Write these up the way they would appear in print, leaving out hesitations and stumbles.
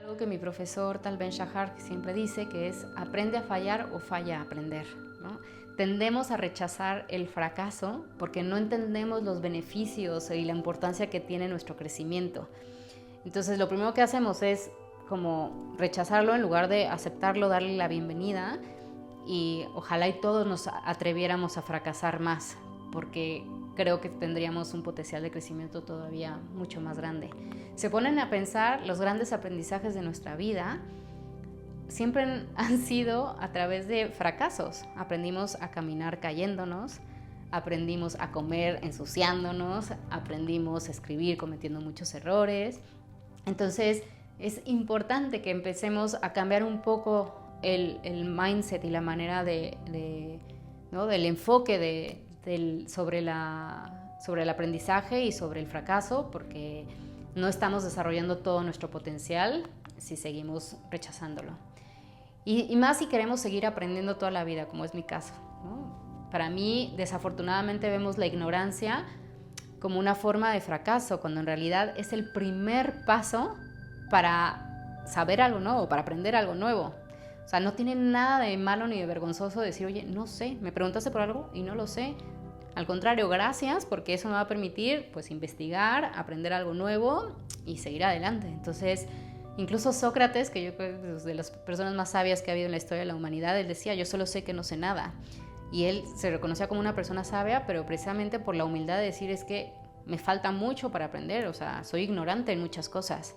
Algo que mi profesor Tal Ben Shahar siempre dice, que es aprende a fallar o falla a aprender, ¿no? Tendemos a rechazar el fracaso porque no entendemos los beneficios y la importancia que tiene nuestro crecimiento. Entonces lo primero que hacemos es como rechazarlo en lugar de aceptarlo, darle la bienvenida, y ojalá y todos nos atreviéramos a fracasar más, porque creo que tendríamos un potencial de crecimiento todavía mucho más grande. Se ponen a pensar, los grandes aprendizajes de nuestra vida siempre han sido a través de fracasos. Aprendimos a caminar cayéndonos, aprendimos a comer ensuciándonos, aprendimos a escribir cometiendo muchos errores. Entonces es importante que empecemos a cambiar un poco el mindset y la manera ¿no? del enfoque sobre el aprendizaje y sobre el fracaso, porque no estamos desarrollando todo nuestro potencial si seguimos rechazándolo. Y más si queremos seguir aprendiendo toda la vida, como es mi caso, ¿no? Para mí, desafortunadamente, vemos la ignorancia como una forma de fracaso, cuando en realidad es el primer paso para saber algo nuevo, para aprender algo nuevo. O sea, no tiene nada de malo ni de vergonzoso decir, oye, no sé, me preguntaste por algo y no lo sé. Al contrario, gracias, porque eso me va a permitir pues investigar, aprender algo nuevo y seguir adelante. Entonces, incluso Sócrates, que yo creo que es de las personas más sabias que ha habido en la historia de la humanidad, él decía, yo solo sé que no sé nada. Y él se reconocía como una persona sabia, pero precisamente por la humildad de decir, es que me falta mucho para aprender, o sea, soy ignorante en muchas cosas.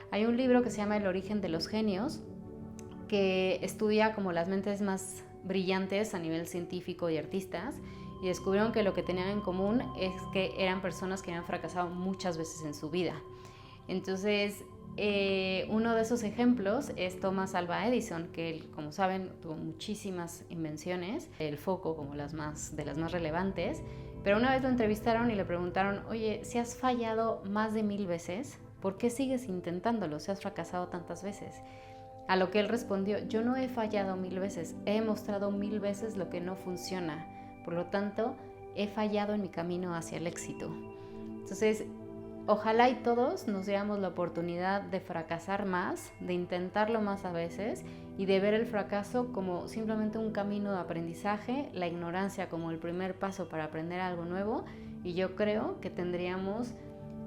Hay un libro que se llama El origen de los genios, que estudia como las mentes más brillantes a nivel científico y artistas, y descubrieron que lo que tenían en común es que eran personas que habían fracasado muchas veces en su vida. Entonces, uno de esos ejemplos es Thomas Alva Edison, que él, como saben, tuvo muchísimas invenciones, el foco como de las más relevantes, pero una vez lo entrevistaron y le preguntaron, oye, si has fallado más de 1000 veces, ¿por qué sigues intentándolo si has fracasado tantas veces? A lo que él respondió, yo no he fallado 1000 veces, he demostrado 1000 veces lo que no funciona, por lo tanto, he fallado en mi camino hacia el éxito. Entonces, ojalá y todos nos diéramos la oportunidad de fracasar más, de intentarlo más a veces y de ver el fracaso como simplemente un camino de aprendizaje, la ignorancia como el primer paso para aprender algo nuevo, y yo creo que tendríamos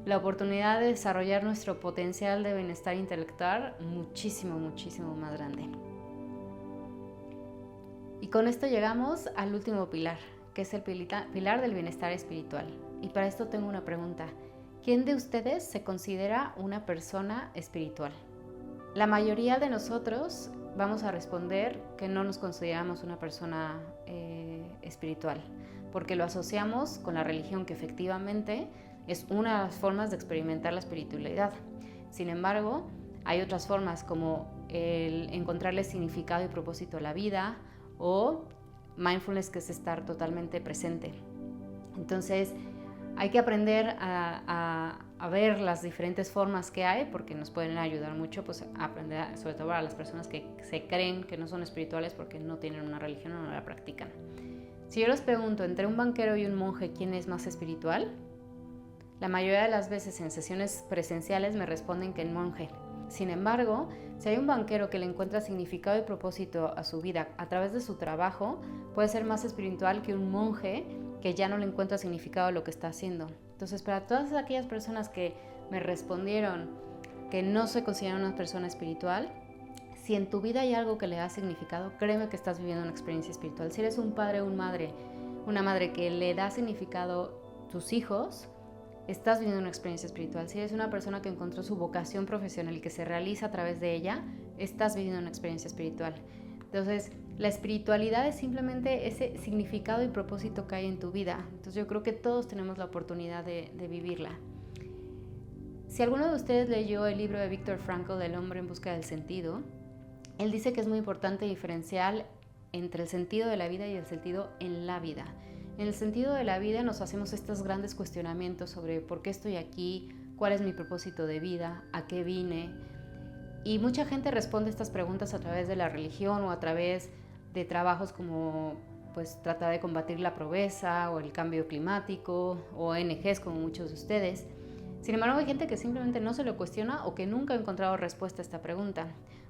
la oportunidad de desarrollar nuestro potencial de bienestar intelectual muchísimo, muchísimo más grande. Y con esto llegamos al último pilar, que es el pilar del bienestar espiritual. Y para esto tengo una pregunta. ¿Quién de ustedes se considera una persona espiritual? La mayoría de nosotros vamos a responder que no nos consideramos una persona espiritual, porque lo asociamos con la religión, que efectivamente es una de las formas de experimentar la espiritualidad. Sin embargo, hay otras formas como el encontrarle significado y propósito a la vida, o mindfulness, que es estar totalmente presente. Entonces, hay que aprender a ver las diferentes formas que hay, porque nos pueden ayudar mucho pues, a aprender, sobre todo a las personas que se creen que no son espirituales porque no tienen una religión o no la practican. Si yo les pregunto, entre un banquero y un monje, ¿quién es más espiritual? La mayoría de las veces en sesiones presenciales me responden que el monje. Sin embargo, si hay un banquero que le encuentra significado y propósito a su vida a través de su trabajo, puede ser más espiritual que un monje que ya no le encuentra significado a lo que está haciendo. Entonces, para todas aquellas personas que me respondieron que no se consideran una persona espiritual, si en tu vida hay algo que le da significado, créeme que estás viviendo una experiencia espiritual. Si eres un padre o una madre que le da significado a tus hijos, estás viviendo una experiencia espiritual. Si eres una persona que encontró su vocación profesional y que se realiza a través de ella, estás viviendo una experiencia espiritual. Entonces, la espiritualidad es simplemente ese significado y propósito que hay en tu vida. Entonces, yo creo que todos tenemos la oportunidad de vivirla. Si alguno de ustedes leyó el libro de Viktor Frankl, El hombre en busca del sentido, él dice que es muy importante diferenciar entre el sentido de la vida y el sentido en la vida. En el sentido de la vida nos hacemos estos grandes cuestionamientos sobre por qué estoy aquí, cuál es mi propósito de vida, a qué vine. Y mucha gente responde estas preguntas a través de la religión o a través de trabajos como pues tratar de combatir la pobreza o el cambio climático, o ONGs como muchos de ustedes. Sin embargo, hay gente que simplemente no se lo cuestiona o que nunca ha encontrado respuesta a esta pregunta.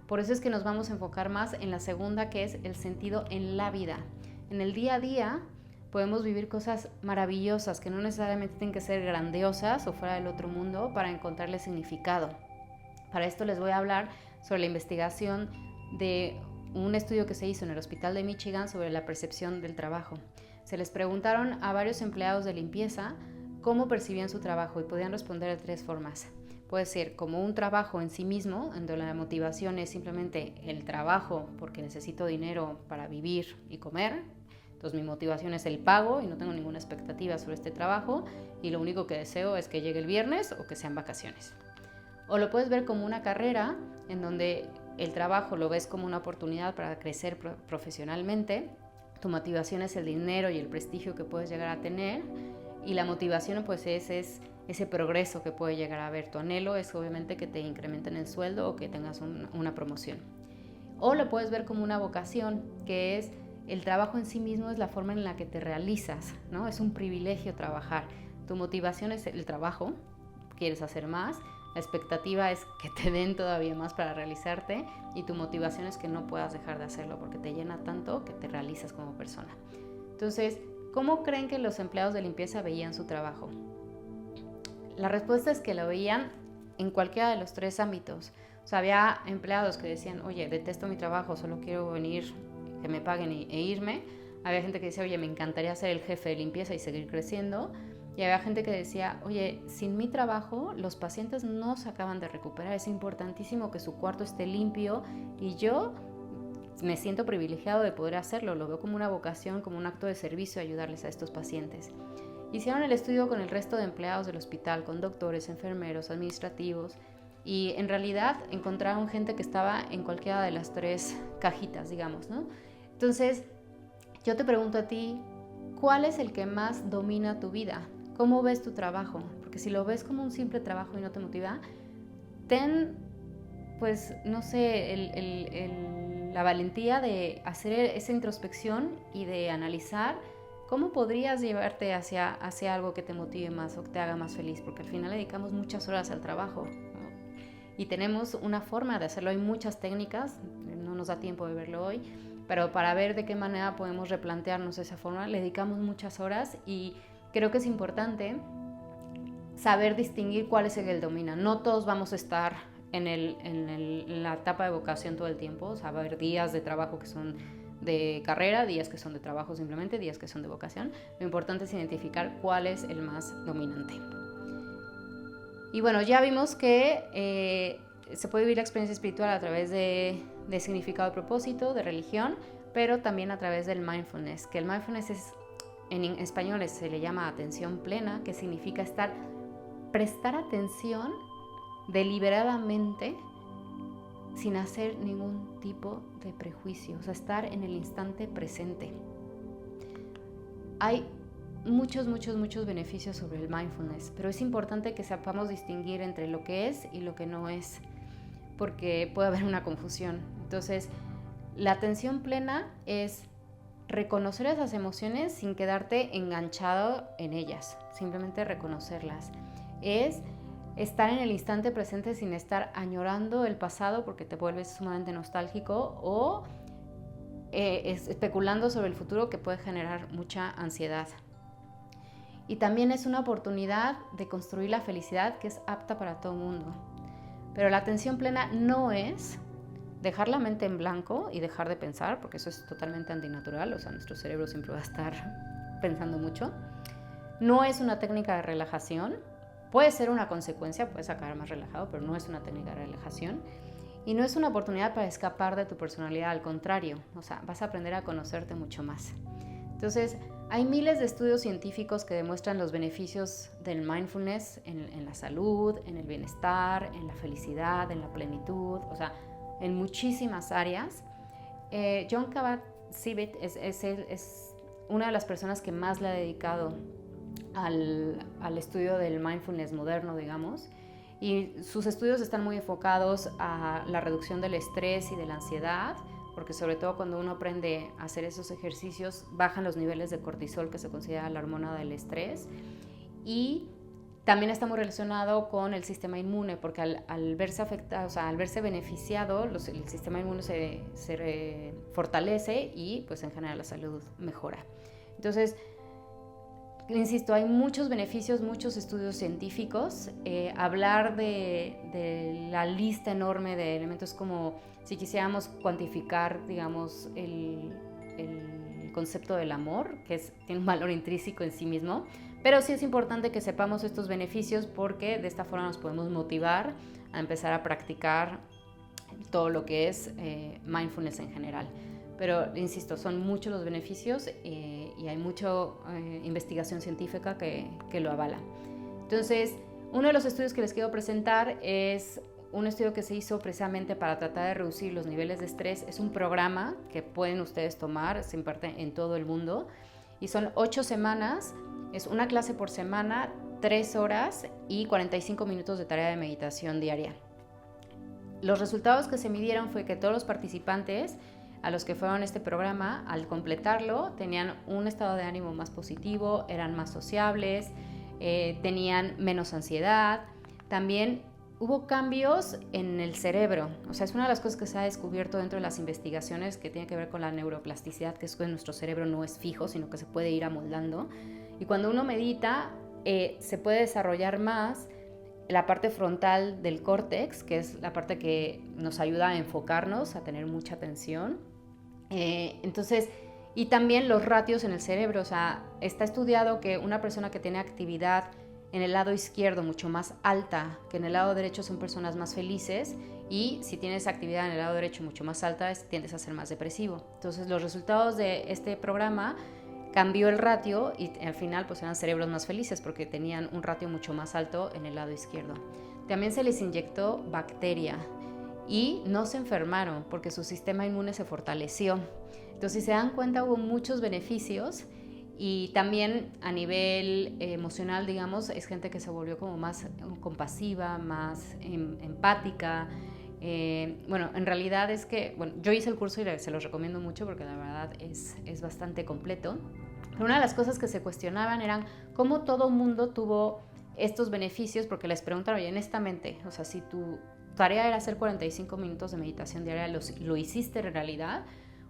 Por eso es que nos vamos a enfocar más en la segunda, que es el sentido en la vida. En el día a día podemos vivir cosas maravillosas que no necesariamente tienen que ser grandiosas o fuera del otro mundo para encontrarle significado. Para esto les voy a hablar sobre la investigación de un estudio que se hizo en el Hospital de Michigan sobre la percepción del trabajo. Se les preguntaron a varios empleados de limpieza cómo percibían su trabajo y podían responder de 3 formas. Puede ser como un trabajo en sí mismo, donde la motivación es simplemente el trabajo porque necesito dinero para vivir y comer. Entonces mi motivación es el pago y no tengo ninguna expectativa sobre este trabajo y lo único que deseo es que llegue el viernes o que sean vacaciones. O lo puedes ver como una carrera en donde el trabajo lo ves como una oportunidad para crecer profesionalmente. Tu motivación es el dinero y el prestigio que puedes llegar a tener y la motivación pues es ese progreso que puede llegar a haber. Tu anhelo es obviamente que te incrementen el sueldo o que tengas una promoción. O lo puedes ver como una vocación, que es el trabajo en sí mismo, es la forma en la que te realizas, ¿no? Es un privilegio trabajar. Tu motivación es el trabajo, quieres hacer más. La expectativa es que te den todavía más para realizarte y tu motivación es que no puedas dejar de hacerlo porque te llena tanto que te realizas como persona. Entonces, ¿cómo creen que los empleados de limpieza veían su trabajo? La respuesta es que lo veían en cualquiera de los 3 ámbitos. O sea, había empleados que decían, oye, detesto mi trabajo, solo quiero venir, que me paguen e irme. Había gente que decía, oye, me encantaría ser el jefe de limpieza y seguir creciendo. Y había gente que decía, oye, sin mi trabajo los pacientes no se acaban de recuperar, es importantísimo que su cuarto esté limpio y yo me siento privilegiado de poder hacerlo, lo veo como una vocación, como un acto de servicio ayudarles a estos pacientes. Hicieron el estudio con el resto de empleados del hospital, con doctores, enfermeros, administrativos y en realidad encontraron gente que estaba en cualquiera de las 3 cajitas, digamos, ¿no? Entonces, yo te pregunto a ti, ¿cuál es el que más domina tu vida? ¿Cómo ves tu trabajo? Porque si lo ves como un simple trabajo y no te motiva, ten, pues, no sé, la valentía de hacer esa introspección y de analizar cómo podrías llevarte hacia algo que te motive más o que te haga más feliz, porque al final le dedicamos muchas horas al trabajo, ¿no? Y tenemos una forma de hacerlo, hay muchas técnicas, no nos da tiempo de verlo hoy, pero para ver de qué manera podemos replantearnos esa forma, le dedicamos muchas horas y creo que es importante saber distinguir cuál es el que domina. No todos vamos a estar en la etapa de vocación todo el tiempo, o sea, va a haber días de trabajo que son de carrera, días que son de trabajo simplemente, días que son de vocación. Lo importante es identificar cuál es el más dominante. Y bueno, ya vimos que se puede vivir la experiencia espiritual a través de significado de propósito, de religión, pero también a través del mindfulness, que el mindfulness en español se le llama atención plena, que significa prestar atención deliberadamente sin hacer ningún tipo de prejuicio, o sea, estar en el instante presente. Hay muchos beneficios sobre el mindfulness, pero es importante que sepamos distinguir entre lo que es y lo que no es, porque puede haber una confusión. Entonces, la atención plena es reconocer esas emociones sin quedarte enganchado en ellas, simplemente reconocerlas. Es estar en el instante presente sin estar añorando el pasado porque te vuelves sumamente nostálgico o especulando sobre el futuro, que puede generar mucha ansiedad. Y también es una oportunidad de construir la felicidad que es apta para todo el mundo. Pero la atención plena no es dejar la mente en blanco y dejar de pensar, porque eso es totalmente antinatural, o sea, nuestro cerebro siempre va a estar pensando mucho. No es una técnica de relajación, puede ser una consecuencia, puedes acabar más relajado, pero no es una técnica de relajación. Y no es una oportunidad para escapar de tu personalidad, al contrario, o sea, vas a aprender a conocerte mucho más. Entonces, hay miles de estudios científicos que demuestran los beneficios del mindfulness en la salud, en el bienestar, en la felicidad, en la plenitud, o sea, en muchísimas áreas. Jon Kabat-Zinn es una de las personas que más le ha dedicado al estudio del mindfulness moderno, digamos, y sus estudios están muy enfocados a la reducción del estrés y de la ansiedad, porque sobre todo cuando uno aprende a hacer esos ejercicios, bajan los niveles de cortisol, que se considera la hormona del estrés, y También está muy relacionado con el sistema inmune, porque al verse afectado, o sea, al verse beneficiado, el sistema inmune se fortalece y pues en general la salud mejora. Entonces, insisto, hay muchos beneficios, muchos estudios científicos. Hablar de la lista enorme de elementos, como si quisiéramos cuantificar, digamos, el concepto del amor, que tiene un valor intrínseco en sí mismo, pero sí es importante que sepamos estos beneficios, porque de esta forma nos podemos motivar a empezar a practicar todo lo que es mindfulness en general. Pero, insisto, son muchos los beneficios y hay mucha investigación científica que lo avala. Entonces, uno de los estudios que les quiero presentar es un estudio que se hizo precisamente para tratar de reducir los niveles de estrés. Es un programa que pueden ustedes tomar, se imparte en todo el mundo, y son 8 semanas, es una clase por semana, 3 horas y 45 minutos de tarea de meditación diaria. Los resultados que se midieron fue que todos los participantes a los que fueron a este programa, al completarlo, tenían un estado de ánimo más positivo, eran más sociables, tenían menos ansiedad. También hubo cambios en el cerebro. O sea, es una de las cosas que se ha descubierto dentro de las investigaciones, que tiene que ver con la neuroplasticidad, que es que nuestro cerebro no es fijo, sino que se puede ir amoldando. Y cuando uno medita, se puede desarrollar más la parte frontal del córtex, que es la parte que nos ayuda a enfocarnos, a tener mucha atención. Entonces, y también los ratios en el cerebro. O sea, está estudiado que una persona que tiene actividad en el lado izquierdo mucho más alta que en el lado derecho son personas más felices, y si tienes actividad en el lado derecho mucho más alta, tiendes a ser más depresivo. Entonces, los resultados de este programa cambió el ratio y al final pues eran cerebros más felices porque tenían un ratio mucho más alto en el lado izquierdo. También se les inyectó bacteria y no se enfermaron porque su sistema inmune se fortaleció. Entonces, si se dan cuenta, hubo muchos beneficios. Y también a nivel emocional, digamos, es gente que se volvió como más compasiva, más empática. Bueno, en realidad es que, bueno, yo hice el curso y se los recomiendo mucho porque la verdad es bastante completo. Pero una de las cosas que se cuestionaban eran cómo todo mundo tuvo estos beneficios, porque les preguntaron, oye, honestamente, o sea, si tu tarea era hacer 45 minutos de meditación diaria, ¿lo hiciste en realidad?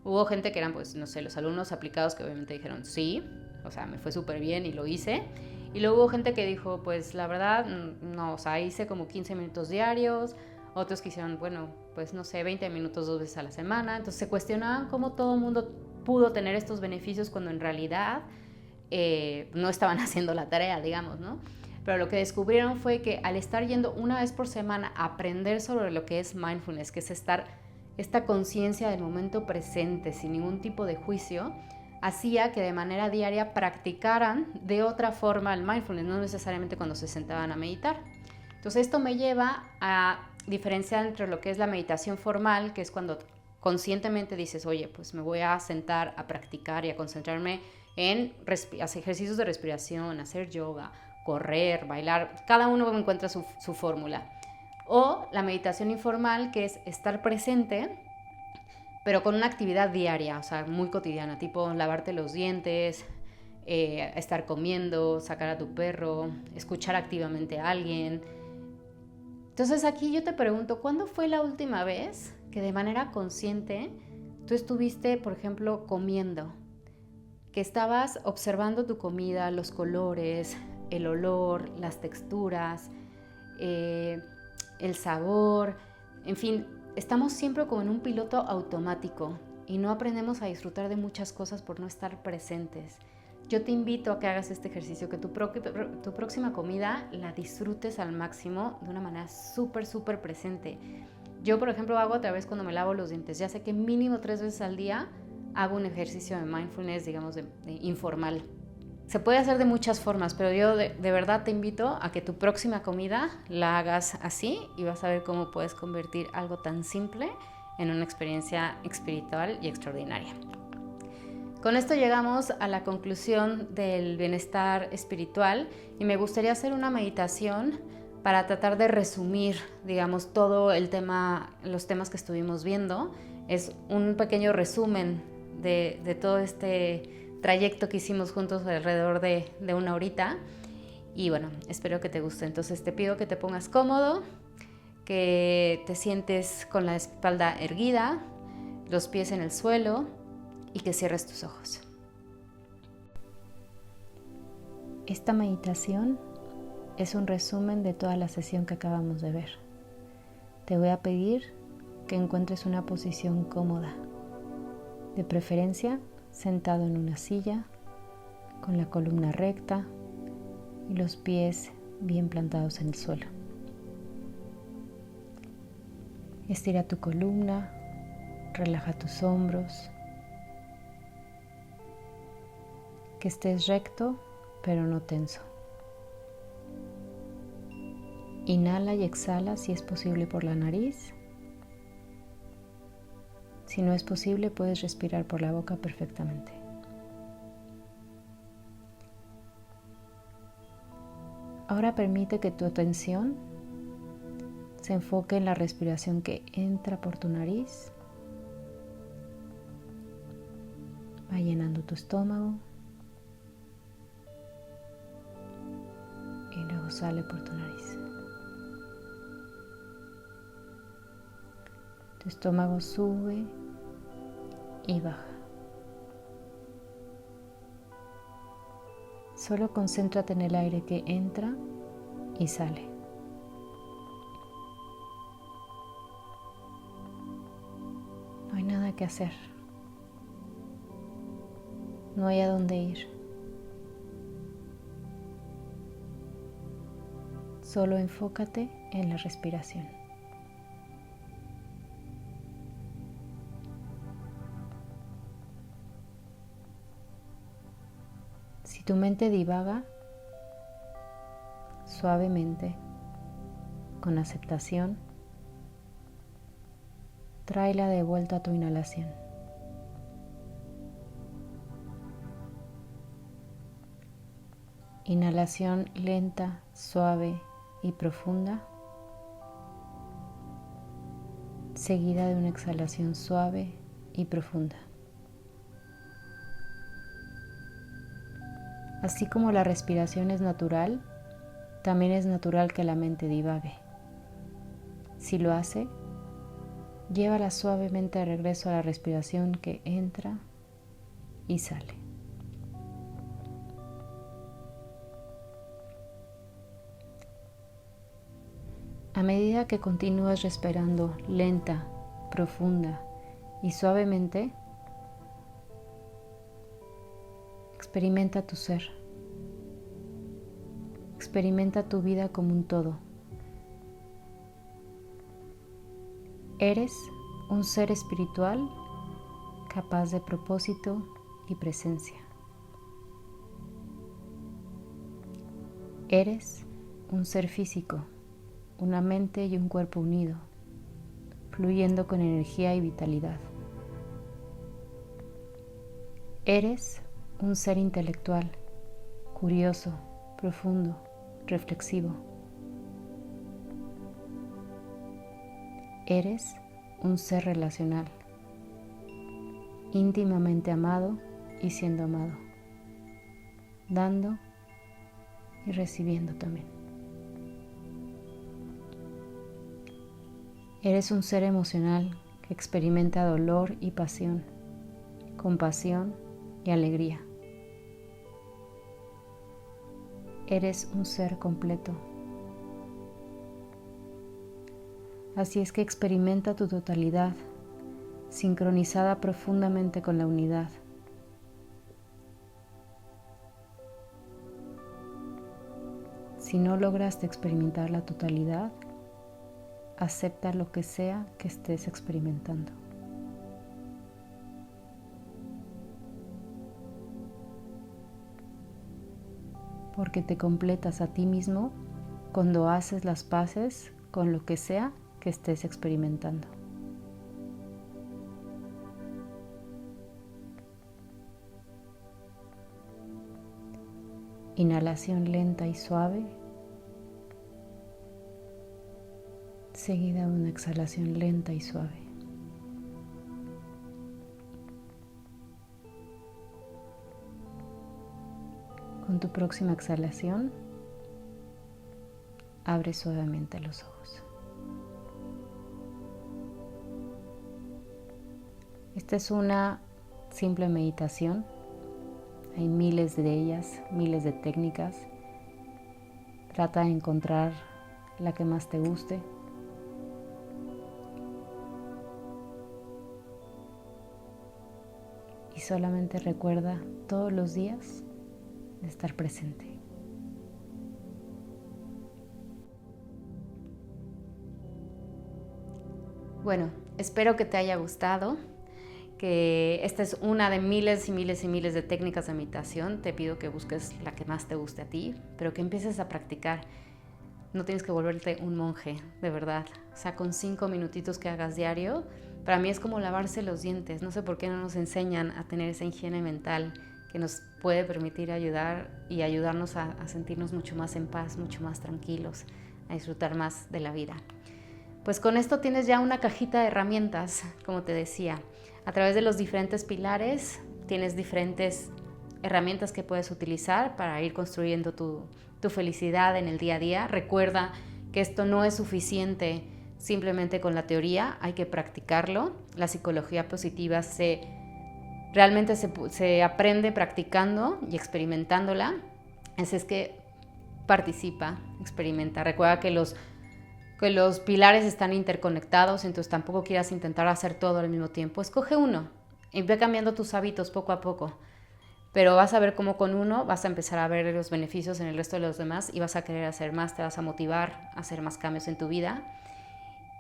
Hubo gente que eran, pues, no sé, los alumnos aplicados, que obviamente dijeron sí, o sea, me fue súper bien y lo hice. Y luego hubo gente que dijo, pues, la verdad, no, o sea, hice como 15 minutos diarios. Otros que hicieron, bueno, pues, no sé, 20 minutos 2 veces a la semana. Entonces, se cuestionaban cómo todo el mundo pudo tener estos beneficios cuando en realidad no estaban haciendo la tarea, digamos, ¿no? Pero lo que descubrieron fue que al estar yendo una vez por semana a aprender sobre lo que es mindfulness, que es esta conciencia del momento presente sin ningún tipo de juicio, hacía que de manera diaria practicaran de otra forma el mindfulness, no necesariamente cuando se sentaban a meditar. Entonces, esto me lleva a diferenciar entre lo que es la meditación formal, que es cuando conscientemente dices, oye, pues me voy a sentar a practicar y a concentrarme en hacer ejercicios de respiración, hacer yoga, correr, bailar, cada uno encuentra su fórmula. O la meditación informal, que es estar presente, pero con una actividad diaria, o sea, muy cotidiana, tipo lavarte los dientes, estar comiendo, sacar a tu perro, escuchar activamente a alguien. Entonces, aquí yo te pregunto, ¿cuándo fue la última vez que de manera consciente tú estuviste, por ejemplo, comiendo? Que estabas observando tu comida, los colores, el olor, las texturas, el sabor, en fin, estamos siempre como en un piloto automático y no aprendemos a disfrutar de muchas cosas por no estar presentes. Yo te invito a que hagas este ejercicio, que tu próxima comida la disfrutes al máximo de una manera súper, súper presente. Yo, por ejemplo, hago otra vez cuando me lavo los dientes. Ya sé que mínimo 3 veces al día hago un ejercicio de mindfulness, digamos, de informal. Se puede hacer de muchas formas, pero yo de verdad te invito a que tu próxima comida la hagas así y vas a ver cómo puedes convertir algo tan simple en una experiencia espiritual y extraordinaria. Con esto llegamos a la conclusión del bienestar espiritual y me gustaría hacer una meditación para tratar de resumir, digamos, todo el tema, los temas que estuvimos viendo. Es un pequeño resumen de todo este trayecto que hicimos juntos alrededor de una horita. Y bueno, espero que te guste. Entonces te pido que te pongas cómodo, que te sientes con la espalda erguida, los pies en el suelo y que cierres tus ojos. Esta meditación es un resumen de toda la sesión que acabamos de ver. Te voy a pedir que encuentres una posición cómoda, de preferencia sentado en una silla, con la columna recta y los pies bien plantados en el suelo. Estira tu columna, relaja tus hombros, que estés recto pero no tenso. Inhala y exhala si es posible por la nariz. Si no es posible, puedes respirar por la boca perfectamente. Ahora permite que tu atención se enfoque en la respiración que entra por tu nariz. Va llenando tu estómago y luego sale por tu nariz. Tu estómago sube y baja. Solo concéntrate en el aire que entra y sale. No hay nada que hacer. No hay a dónde ir. Solo enfócate en la respiración. Si tu mente divaga, suavemente, con aceptación, tráela de vuelta a tu inhalación. Inhalación lenta, suave y profunda, seguida de una exhalación suave y profunda. Así como la respiración es natural, también es natural que la mente divague. Si lo hace, llévala suavemente de regreso a la respiración que entra y sale. A medida que continúas respirando lenta, profunda y suavemente, experimenta tu ser. Experimenta tu vida como un todo. Eres un ser espiritual capaz de propósito y presencia. Eres un ser físico, una mente y un cuerpo unido, fluyendo con energía y vitalidad. Eres un ser intelectual, curioso, profundo, reflexivo. Eres un ser relacional, íntimamente amado y siendo amado, dando y recibiendo también. Eres un ser emocional que experimenta dolor y pasión, compasión y alegría. Eres un ser completo. Así es que experimenta tu totalidad, sincronizada profundamente con la unidad. Si no lograste experimentar la totalidad, acepta lo que sea que estés experimentando. Porque te completas a ti mismo cuando haces las paces con lo que sea que estés experimentando. Inhalación lenta y suave, seguida de una exhalación lenta y suave. Con tu próxima exhalación, abre suavemente los ojos. Esta es una simple meditación. Hay miles de ellas, miles de técnicas. Trata de encontrar la que más te guste. Y solamente recuerda todos los días de estar presente. Bueno, espero que te haya gustado, que esta es una de miles y miles y miles de técnicas de meditación. Te pido que busques la que más te guste a ti, pero que empieces a practicar. No tienes que volverte un monje, de verdad. O sea, con 5 minutitos que hagas diario, para mí es como lavarse los dientes. No sé por qué no nos enseñan a tener esa higiene mental que nos puede permitir ayudar y ayudarnos a sentirnos mucho más en paz, mucho más tranquilos, a disfrutar más de la vida. Pues con esto tienes ya una cajita de herramientas, como te decía. A través de los diferentes pilares tienes diferentes herramientas que puedes utilizar para ir construyendo tu felicidad en el día a día. Recuerda que esto no es suficiente simplemente con la teoría, hay que practicarlo. La psicología positiva realmente se aprende practicando y experimentándola. Así es que participa, experimenta. Recuerda que los pilares están interconectados, entonces tampoco quieras intentar hacer todo al mismo tiempo. Escoge uno y ve cambiando tus hábitos poco a poco. Pero vas a ver cómo con uno vas a empezar a ver los beneficios en el resto de los demás y vas a querer hacer más, te vas a motivar a hacer más cambios en tu vida.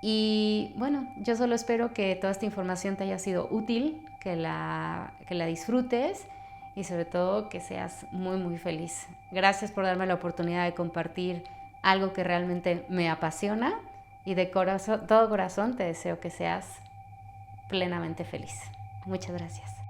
Y bueno, yo solo espero que toda esta información te haya sido útil, que la disfrutes y sobre todo que seas muy, muy feliz. Gracias por darme la oportunidad de compartir algo que realmente me apasiona y de todo corazón te deseo que seas plenamente feliz. Muchas gracias.